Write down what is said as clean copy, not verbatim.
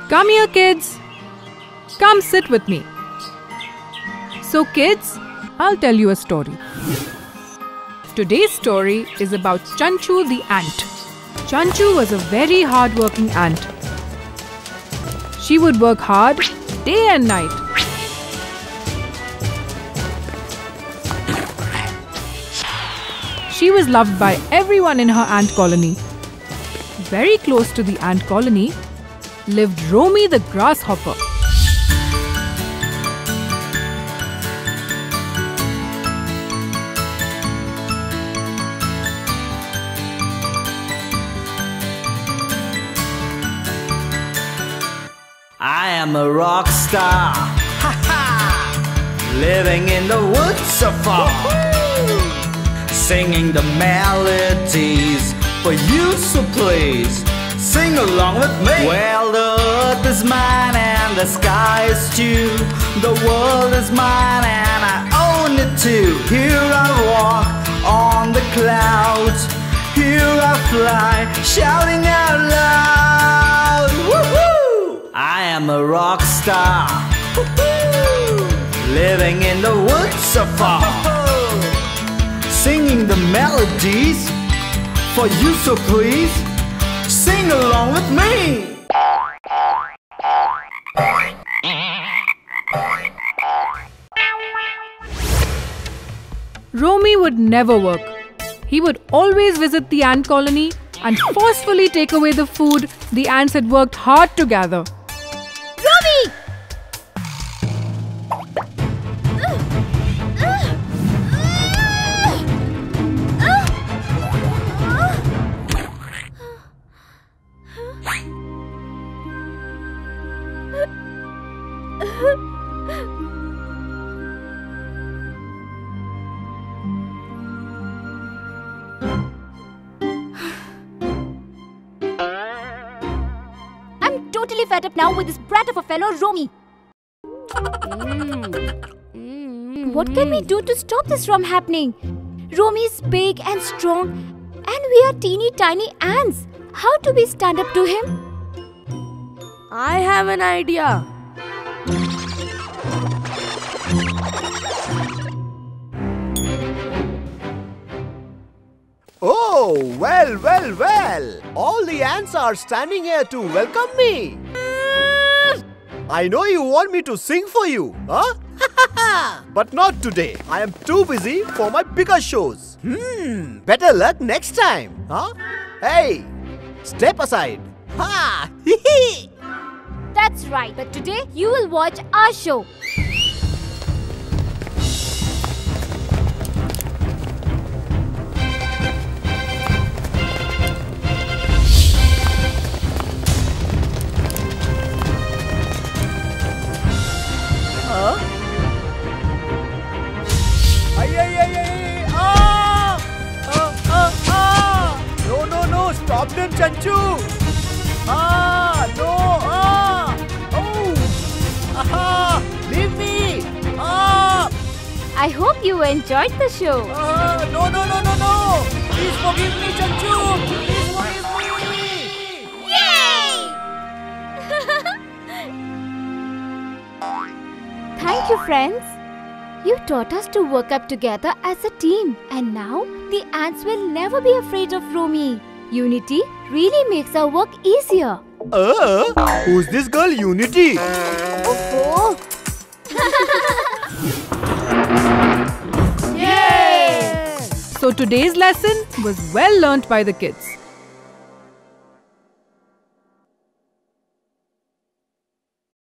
Come here, kids. Come sit with me. So kids, I'll tell you a story. Today's story is about Chanchu the ant. Chanchu was a very hard-working ant. She would work hard day and night. She was loved by everyone in her ant colony. Very close to the ant colony lived Romy the grasshopper. I am a rock star, ha ha, living in the woods of far, singing the melodies for you, so please sing along with me. Well, the earth is mine and the sky is too. The world is mine and I own it too. Here I walk on the clouds, here I fly, shouting out loud. Woohoo! I am a rock star, living in the woods of far, singing the melodies for you, so please sing along with me. Romy would never work. He would always visit the ant colony and forcefully take away the food the ants had worked hard to gather. Romy! I'm totally fed up now with this brat of a fellow Romy. What can we do to stop this from happening? Romy is big and strong and we are teeny tiny ants. How do we stand up to him? I have an idea. Oh, well. All the ants are standing here to welcome me. I know you want me to sing for you, huh? But not today. I am too busy for my bigger shows. Better luck next time, huh? Hey, step aside. Ha! That's right, but today you will watch our show. No, stop them, Chanchu! Leave me! I hope you enjoyed the show. No! Please forgive me, Chanchu! Please forgive me! Yay! Thank you, friends. You taught us to work up together as a team. And now, the ants will never be afraid of Romy. Unity really makes our work easier. Who's this girl, Unity? Oh! Yay! So today's lesson was well learnt by the kids.